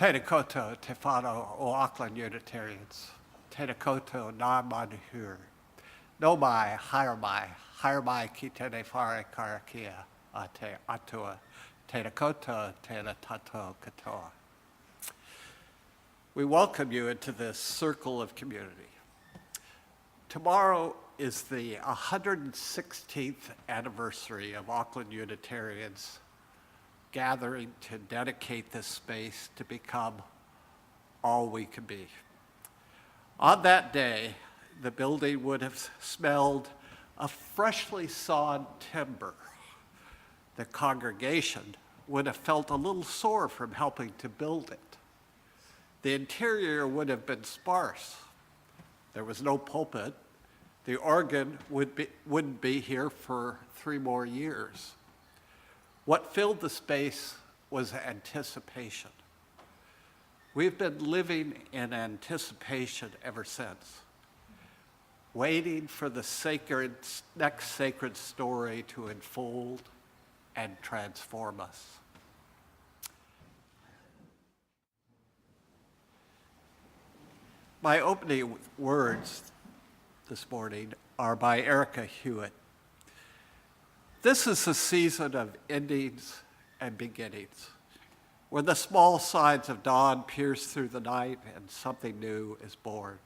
Tēnā koutou te whānau o Auckland Unitarians. Tēnā koutou nā manuhuru. No mai, haere mai ki tēnei whare karakia a te atua. Tēnā koutou, tēnā tātou katoa. We welcome you into this circle of community. Tomorrow is the 116th anniversary of Auckland Unitarians gathering to dedicate this space to become all we can be. On that day, the building would have smelled of freshly sawn timber. The congregation would have felt a little sore from helping to build it. The interior would have been sparse. There was no pulpit. The organ wouldn't be here for 3 more years. What filled the space was anticipation. We've been living in anticipation ever since, waiting for the next sacred story to unfold and transform us. My opening words this morning are by Erica Hewitt. This is a season of endings and beginnings, where the small signs of dawn pierce through the night and something new is born.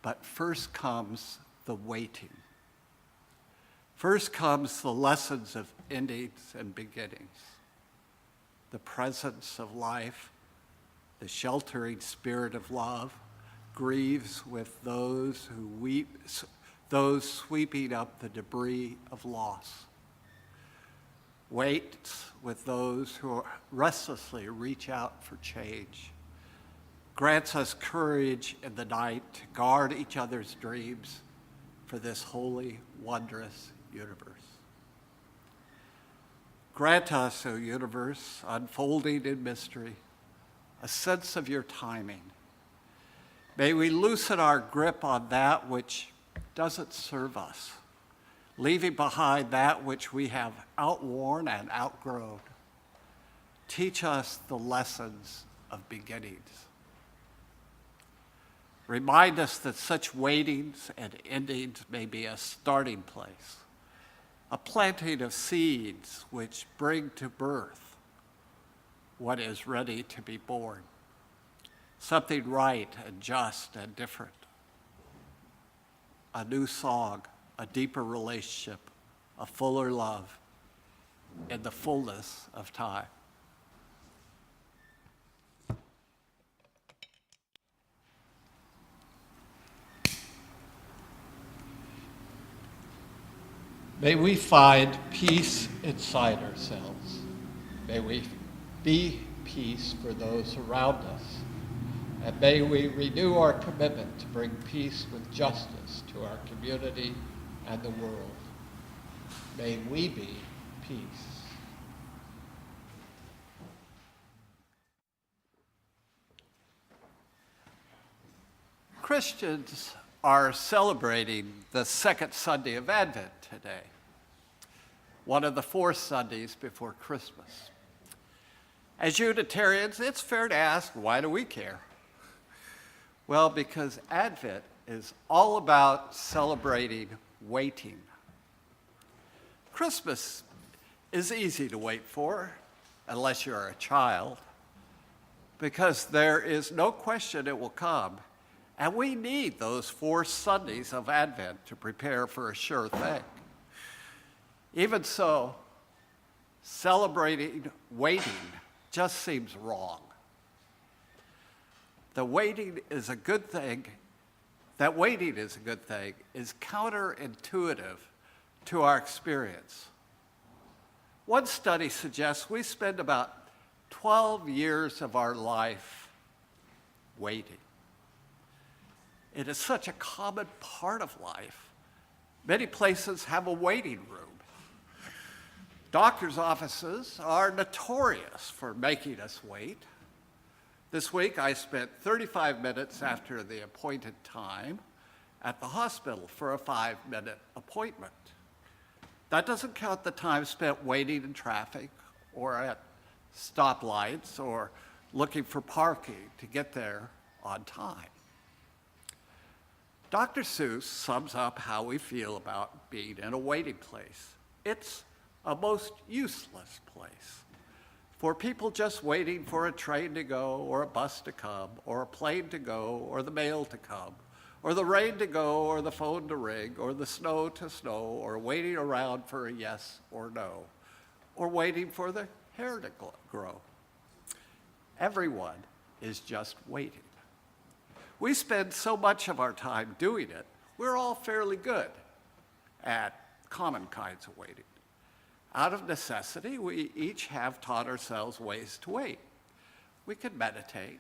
But first comes the waiting. First comes the lessons of endings and beginnings, the presence of life, the sheltering spirit of love, grieves with those who weep, those sweeping up the debris of loss, waits with those who restlessly reach out for change, grants us courage in the night to guard each other's dreams for this holy, wondrous universe. Grant us, O universe, unfolding in mystery, a sense of your timing. May we loosen our grip on that which doesn't serve us, leaving behind that which we have outworn and outgrown. Teach us the lessons of beginnings. Remind us that such waitings and endings may be a starting place, a planting of seeds which bring to birth what is ready to be born, something right and just and different. A new song, a deeper relationship, a fuller love in the fullness of time. May we find peace inside ourselves. May we be peace for those around us. And may we renew our commitment to bring peace with justice to our community and the world. May we be peace. Christians are celebrating the second Sunday of Advent today, one of the 4 Sundays before Christmas. As Unitarians, it's fair to ask, why do we care? Well, because Advent is all about celebrating waiting. Christmas is easy to wait for, unless you're a child, because there is no question it will come, and we need those 4 Sundays of Advent to prepare for a sure thing. Even so, celebrating waiting just seems wrong. The waiting is a good thing. That waiting is a good thing is counterintuitive to our experience. One study suggests we spend about 12 years of our life waiting. It is such a common part of life. Many places have a waiting room. Doctors' offices are notorious for making us wait. This week, I spent 35 minutes after the appointed time at the hospital for a 5-minute appointment. That doesn't count the time spent waiting in traffic or at stoplights or looking for parking to get there on time. Dr. Seuss sums up how we feel about being in a waiting place. It's a most useless place for people just waiting for a train to go, or a bus to come, or a plane to go, or the mail to come, or the rain to go, or the phone to ring, or the snow to snow, or waiting around for a yes or no, or waiting for the hair to grow. Everyone is just waiting. We spend so much of our time doing it, we're all fairly good at common kinds of waiting. Out of necessity, we each have taught ourselves ways to wait. We could meditate,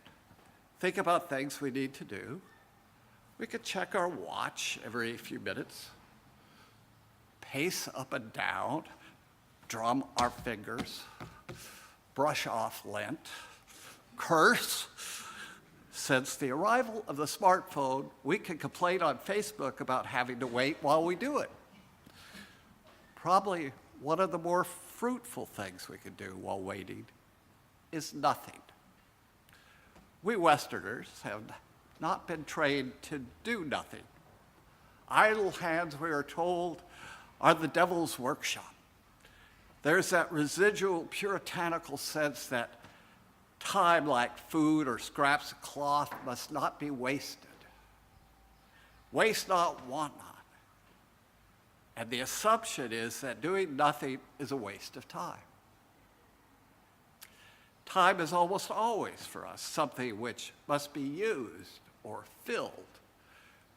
think about things we need to do. We could check our watch every few minutes, pace up and down, drum our fingers, brush off lint, curse. Since the arrival of the smartphone, we can complain on Facebook about having to wait while we do it. Probably one of the more fruitful things we can do while waiting is nothing. We Westerners have not been trained to do nothing. Idle hands, we are told, are the devil's workshop. There's that residual puritanical sense that time, like food or scraps of cloth, must not be wasted. Waste not, want not. And the assumption is that doing nothing is a waste of time. Time is almost always for us something which must be used or filled.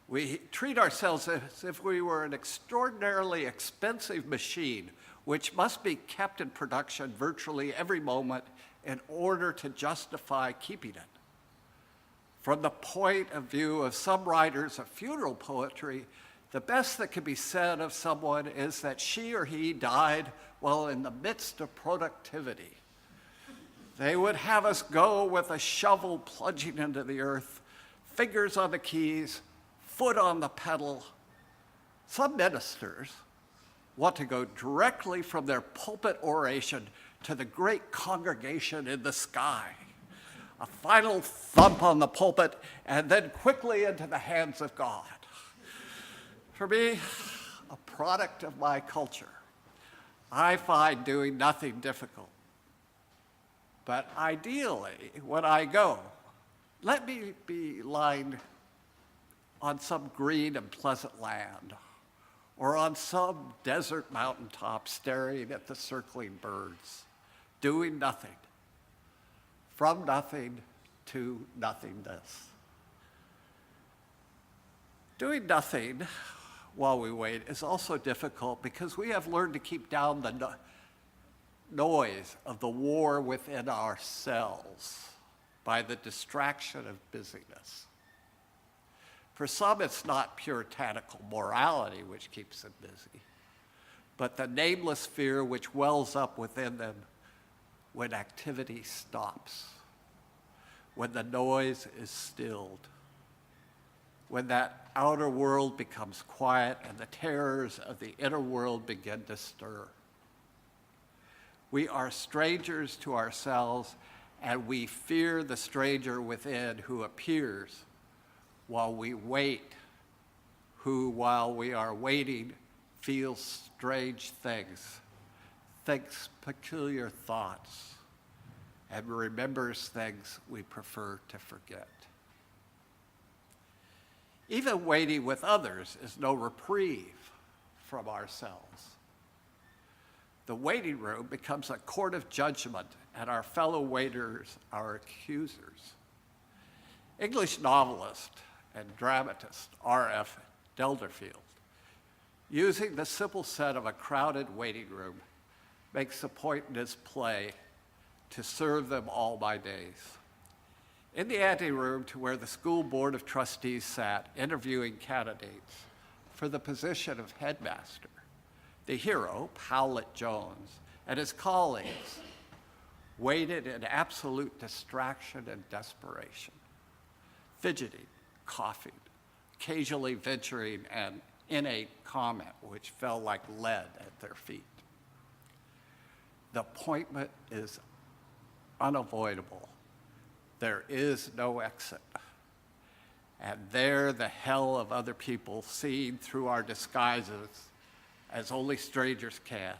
We treat ourselves as if we were an extraordinarily expensive machine which must be kept in production virtually every moment in order to justify keeping it. From the point of view of some writers of funeral poetry, the best that can be said of someone is that she or he died while in the midst of productivity. They would have us go with a shovel plunging into the earth, fingers on the keys, foot on the pedal. Some ministers want to go directly from their pulpit oration to the great congregation in the sky. A final thump on the pulpit, and then quickly into the hands of God. For me, a product of my culture, I find doing nothing difficult. But ideally, when I go, let me be lying on some green and pleasant land, or on some desert mountaintop staring at the circling birds, doing nothing, from nothing to nothingness. Doing nothing while we wait is also difficult because we have learned to keep down the noise of the war within ourselves by the distraction of busyness. For some, it's not puritanical morality which keeps them busy, but the nameless fear which wells up within them when activity stops, when the noise is stilled, when that outer world becomes quiet and the terrors of the inner world begin to stir. We are strangers to ourselves, and we fear the stranger within who appears while we wait, who, while we are waiting, feels strange things, thinks peculiar thoughts, and remembers things we prefer to forget. Even waiting with others is no reprieve from ourselves. The waiting room becomes a court of judgment, and our fellow waiters are accusers. English novelist and dramatist R.F. Delderfield, using the simple set of a crowded waiting room, makes a point in his play to serve them all my days. In the anteroom to where the school board of trustees sat interviewing candidates for the position of headmaster, the hero, Powlett Jones, and his colleagues waited in absolute distraction and desperation, fidgeting, coughing, occasionally venturing an innate comment which fell like lead at their feet. The appointment is unavoidable. there is no exit. And there the hell of other people seen through our disguises as only strangers can,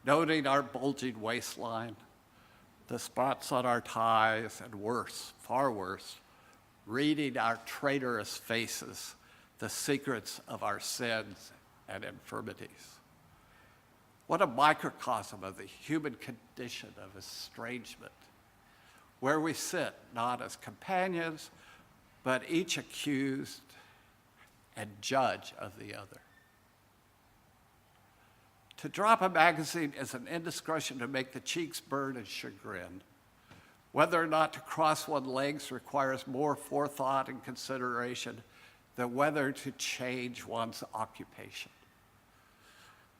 noting our bulging waistline, the spots on our ties, and worse, far worse, reading our traitorous faces, the secrets of our sins and infirmities. What a microcosm of the human condition of estrangement, where we sit not as companions, but each accused and judge of the other. To drop a magazine is an indiscretion to make the cheeks burn in chagrin. Whether or not to cross one's legs requires more forethought and consideration than whether to change one's occupation.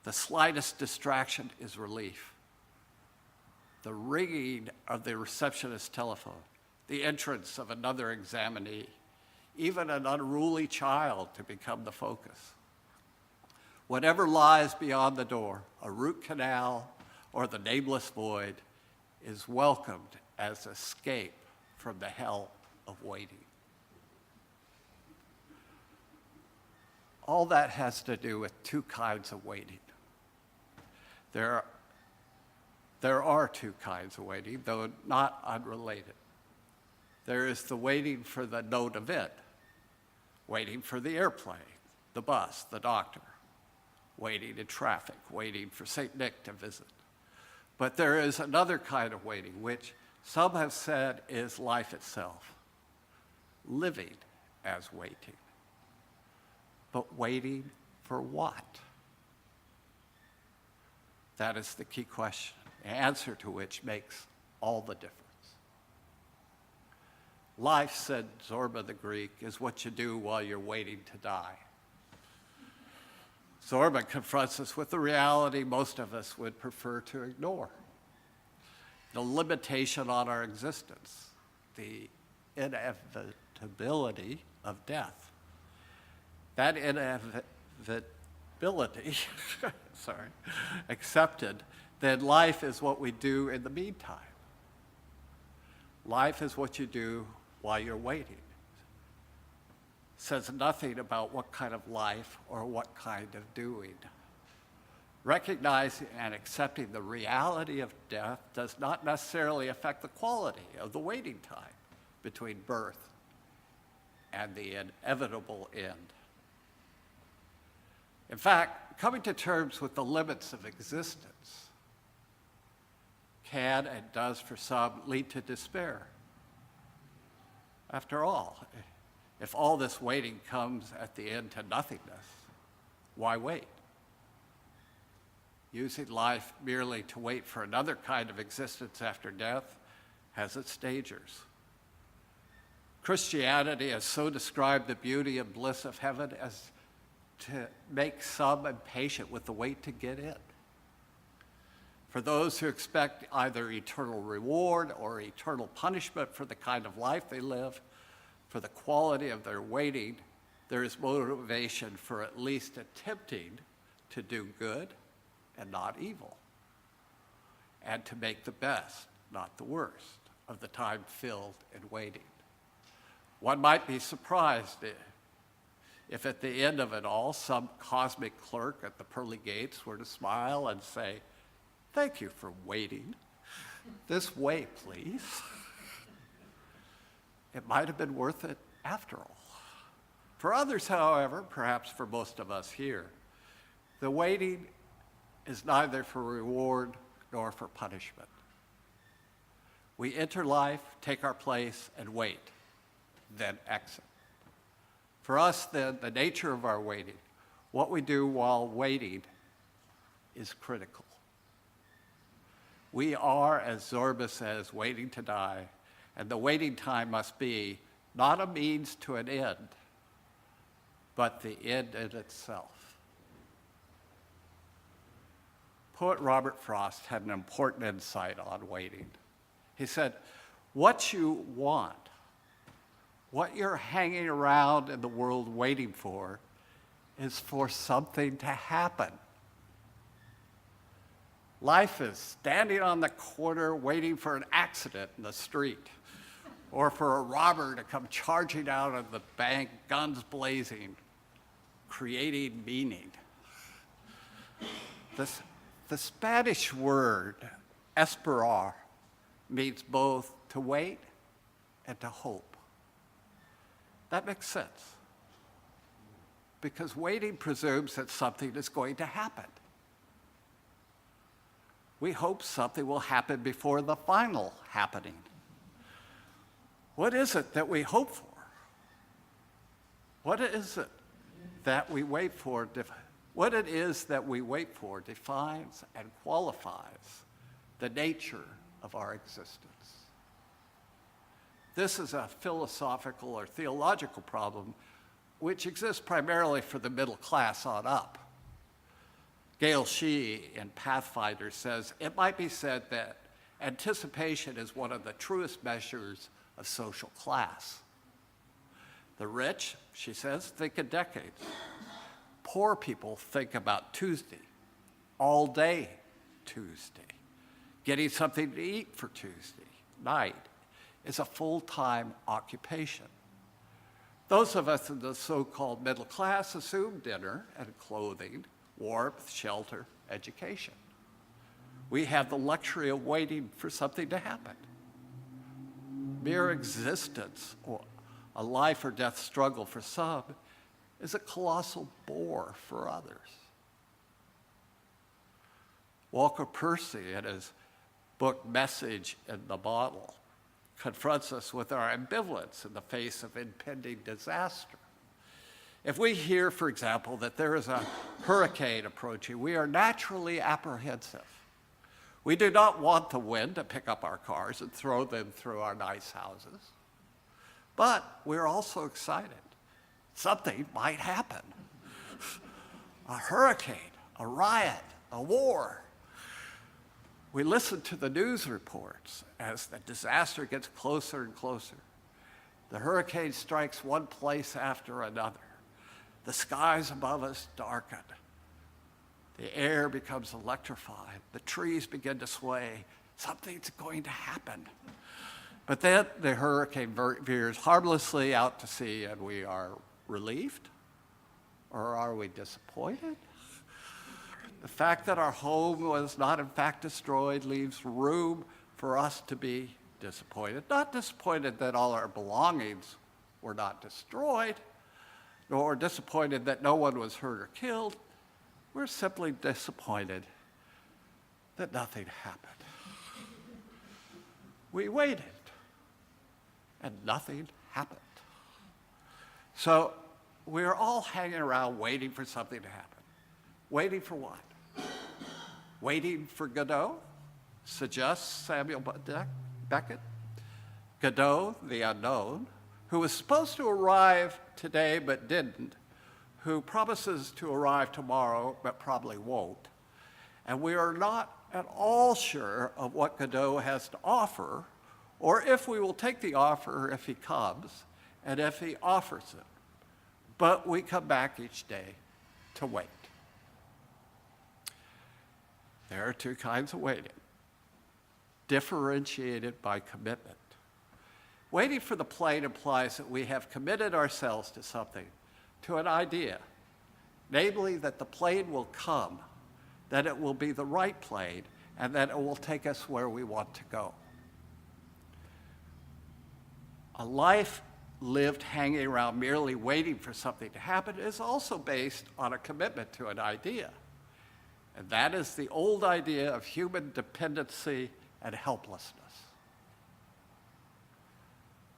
The slightest distraction is relief. The ringing of the receptionist's telephone, the entrance of another examinee, even an unruly child to become the focus. Whatever lies beyond the door, a root canal or the nameless void, is welcomed as escape from the hell of waiting. All that has to do with two kinds of waiting. There are two kinds of waiting, though not unrelated. There is the waiting for the known event, waiting for the airplane, the bus, the doctor, waiting in traffic, waiting for St. Nick to visit. But there is another kind of waiting, which some have said is life itself, living as waiting. But waiting for what? That is the key question, the answer to which makes all the difference. Life, said Zorba the Greek, is what you do while you're waiting to die. Zorba confronts us with the reality most of us would prefer to ignore. The limitation on our existence, the inevitability of death. That inevitability, accepted, then life is what we do in the meantime. Life is what you do while you're waiting. Says nothing about what kind of life or what kind of doing. Recognizing and accepting the reality of death does not necessarily affect the quality of the waiting time between birth and the inevitable end. In fact, coming to terms with the limits of existence can and does for some lead to despair. After all, if all this waiting comes at the end to nothingness, why wait? Using life merely to wait for another kind of existence after death has its dangers. Christianity has so described the beauty and bliss of heaven as to make some impatient with the wait to get in. For those who expect either eternal reward or eternal punishment for the kind of life they live, for the quality of their waiting, there is motivation for at least attempting to do good and not evil, and to make the best, not the worst, of the time filled in waiting. One might be surprised if at the end of it all, some cosmic clerk at the pearly gates were to smile and say, "Thank you for waiting. This way, please." It might have been worth it after all. For others, however, perhaps for most of us here, the waiting is neither for reward nor for punishment. We enter life, take our place, and wait, then exit. For us, then, the nature of our waiting, what we do while waiting, is critical. We are, as Zorba says, waiting to die, and the waiting time must be not a means to an end, but the end in itself. Poet Robert Frost had an important insight on waiting. He said, what you want, what you're hanging around in the world waiting for, is for something to happen. Life is standing on the corner waiting for an accident in the street, or for a robber to come charging out of the bank, guns blazing, creating meaning. The Spanish word esperar means both to wait and to hope. That makes sense, because waiting presumes that something is going to happen. We hope something will happen before the final happening. What is it that we hope for? What is it that we wait for? What it is that we wait for defines and qualifies the nature of our existence. This is a philosophical or theological problem which exists primarily for the middle class on up. Gail Shee in Pathfinder says, it might be said that anticipation is one of the truest measures of social class. The rich, she says, think in decades. Poor people think about Tuesday, all day Tuesday. Getting something to eat for Tuesday night is a full-time occupation. Those of us in the so-called middle class assume dinner and clothing, warmth, shelter, education. We have the luxury of waiting for something to happen. Mere existence, or a life or death struggle for some, is a colossal bore for others. Walker Percy, in his book Message in the Bottle, confronts us with our ambivalence in the face of impending disaster. If we hear, for example, that there is a hurricane approaching, we are naturally apprehensive. We do not want the wind to pick up our cars and throw them through our nice houses. But we're also excited. Something might happen. A hurricane, a riot, a war. We listen to the news reports as the disaster gets closer and closer. The hurricane strikes one place after another. The skies above us darken. The air becomes electrified. The trees begin to sway. Something's going to happen. But then the hurricane veers harmlessly out to sea, and we are relieved? Or are we disappointed? The fact that our home was not in fact destroyed leaves room for us to be disappointed. Not disappointed that all our belongings were not destroyed, nor disappointed that no one was hurt or killed. We're simply disappointed that nothing happened. We waited, and nothing happened. So we're all hanging around waiting for something to happen. Waiting for what? Waiting for Godot, suggests Samuel Beckett. Godot, the unknown, who was supposed to arrive today but didn't, who promises to arrive tomorrow but probably won't. And we are not at all sure of what Godot has to offer, or if we will take the offer if he comes, and if he offers it. But we come back each day to wait. There are two kinds of waiting, differentiated by commitment. Waiting for the plane implies that we have committed ourselves to something, to an idea, namely that the plane will come, that it will be the right plane, and that it will take us where we want to go. A life lived hanging around merely waiting for something to happen is also based on a commitment to an idea. And that is the old idea of human dependency and helplessness.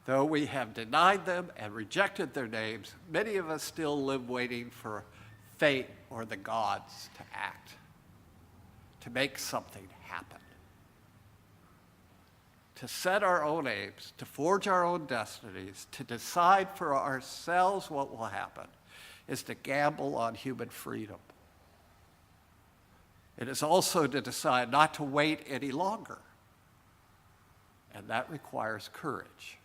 Though we have denied them and rejected their names, many of us still live waiting for fate or the gods to act, to make something happen, to set our own aims, to forge our own destinies, to decide for ourselves what will happen, is to gamble on human freedom. It is also to decide not to wait any longer, and that requires courage.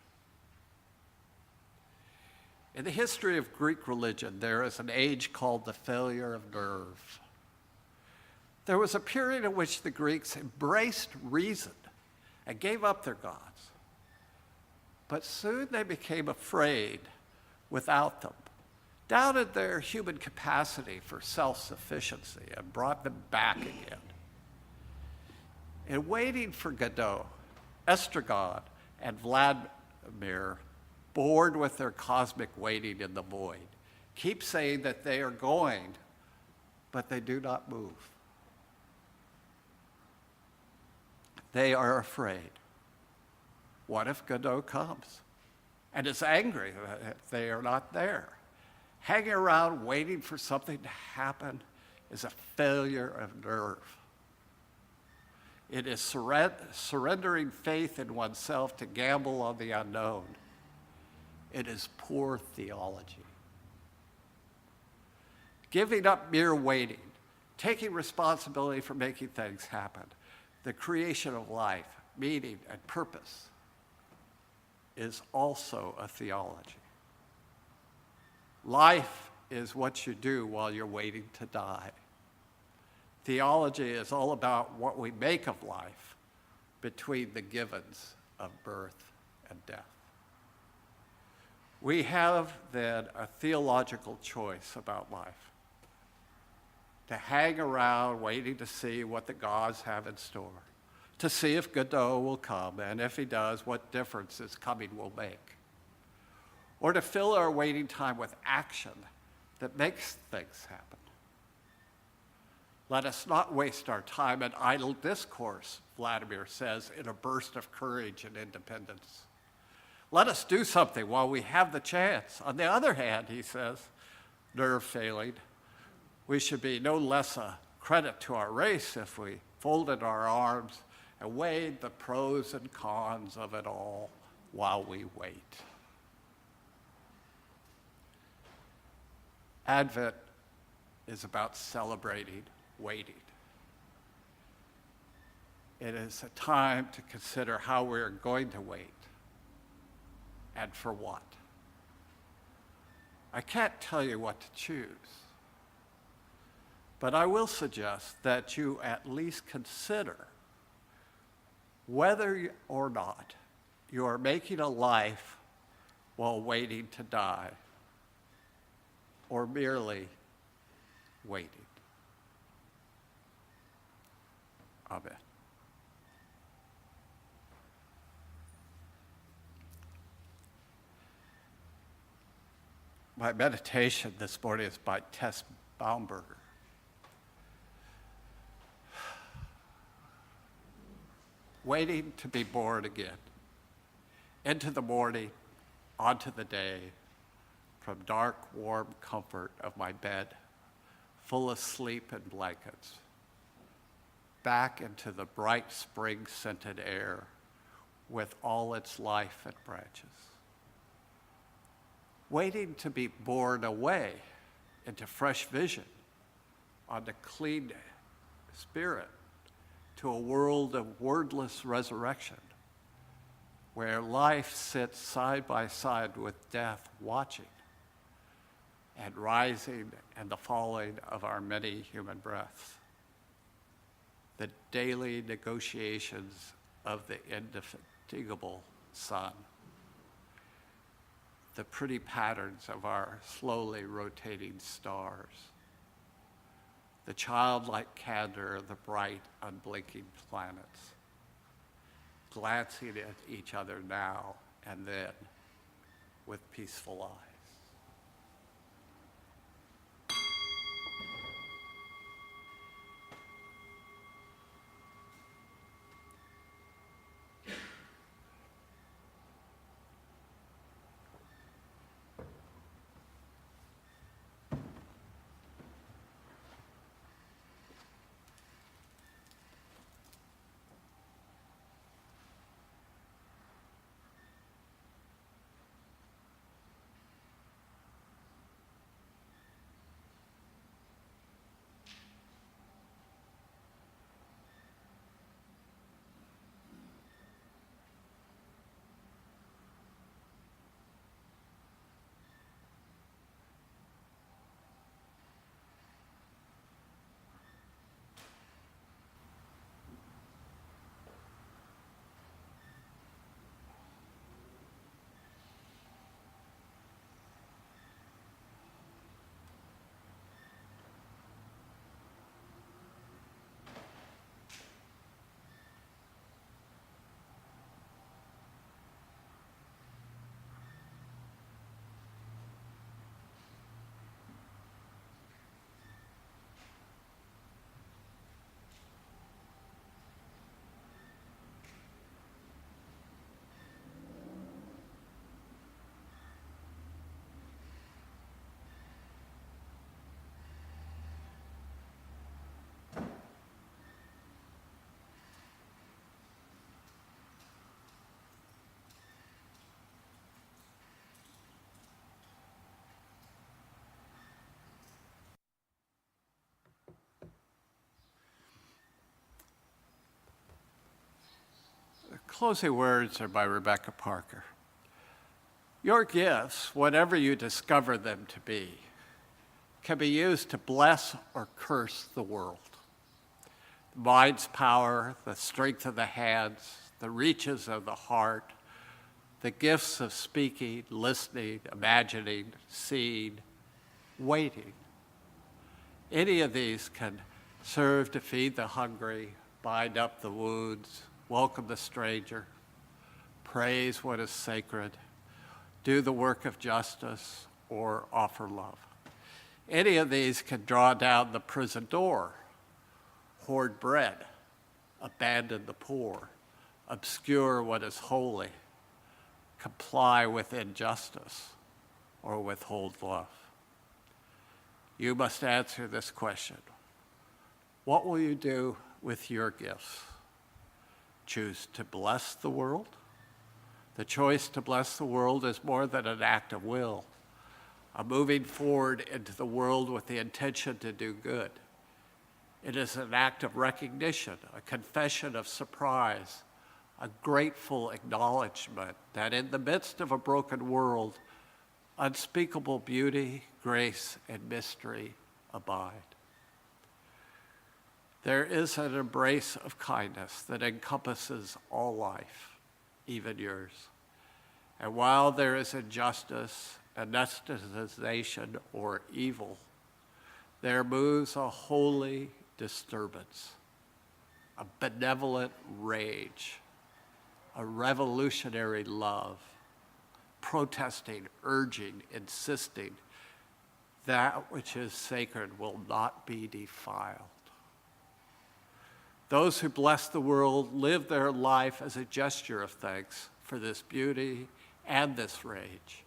In the history of Greek religion, there is an age called the failure of nerve. There was a period in which the Greeks embraced reason and gave up their gods. But soon they became afraid without them, doubted their human capacity for self-sufficiency, and brought them back again. In waiting for Godot, Estragon and Vladimir, bored with their cosmic waiting in the void, keep saying that they are going, but they do not move. They are afraid. What if Godot comes and is angry that they are not there? Hanging around waiting for something to happen is a failure of nerve. It is surrendering faith in oneself to gamble on the unknown. It is poor theology. Giving up mere waiting, taking responsibility for making things happen, the creation of life, meaning, and purpose, is also a theology. Life is what you do while you're waiting to die. Theology is all about what we make of life between the givens of birth and death. We have then a theological choice about life: to hang around waiting to see what the gods have in store, to see if Godot will come, and if he does, what difference his coming will make. Or to fill our waiting time with action that makes things happen. Let us not waste our time in idle discourse, Vladimir says, in a burst of courage and independence. Let us do something while we have the chance. On the other hand, he says, nerve failing, we should be no less a credit to our race if we folded our arms and weighed the pros and cons of it all while we wait. Advent is about celebrating waiting. It is a time to consider how we're going to wait and for what. I can't tell you what to choose, but I will suggest that you at least consider whether or not you are making a life while waiting to die, or merely waiting. Amen. My meditation this morning is by Tess Baumberger. Waiting to be born again, into the morning, onto the day, from dark, warm comfort of my bed, full of sleep and blankets, back into the bright spring-scented air with all its life and branches. Waiting to be borne away into fresh vision on the clean spirit to a world of wordless resurrection, where life sits side by side with death, watching and rising and the falling of our many human breaths, the daily negotiations of the indefatigable sun, the pretty patterns of our slowly rotating stars, the childlike candor of the bright, unblinking planets, glancing at each other now and then with peaceful eyes. Closing words are by Rebecca Parker. Your gifts, whatever you discover them to be, can be used to bless or curse the world. The mind's power, the strength of the hands, the reaches of the heart, the gifts of speaking, listening, imagining, seeing, waiting. Any of these can serve to feed the hungry, bind up the wounds, welcome the stranger, praise what is sacred, do the work of justice, or offer love. Any of these can draw down the prison door, hoard bread, abandon the poor, obscure what is holy, comply with injustice, or withhold love. You must answer this question. What will you do with your gifts? Choose to bless the world? The choice to bless the world is more than an act of will, a moving forward into the world with the intention to do good. It is an act of recognition, a confession of surprise, a grateful acknowledgement that in the midst of a broken world, unspeakable beauty, grace, and mystery abide. There is an embrace of kindness that encompasses all life, even yours. And while there is injustice, anesthetization, or evil, there moves a holy disturbance, a benevolent rage, a revolutionary love, protesting, urging, insisting, that which is sacred will not be defiled. Those who bless the world live their life as a gesture of thanks for this beauty and this rage.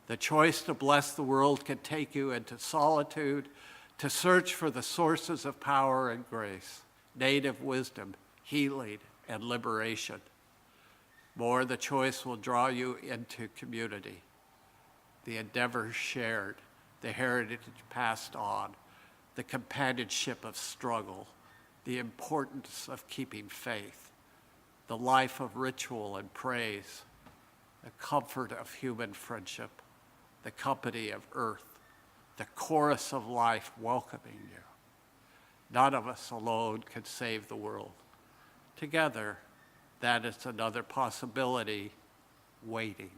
The choice to bless the world can take you into solitude, to search for the sources of power and grace, native wisdom, healing, and liberation. More, the choice will draw you into community, the endeavors shared, the heritage passed on, the companionship of struggle, the importance of keeping faith, the life of ritual and praise, the comfort of human friendship, the company of earth, the chorus of life welcoming you. None of us alone can save the world. Together, that is another possibility waiting.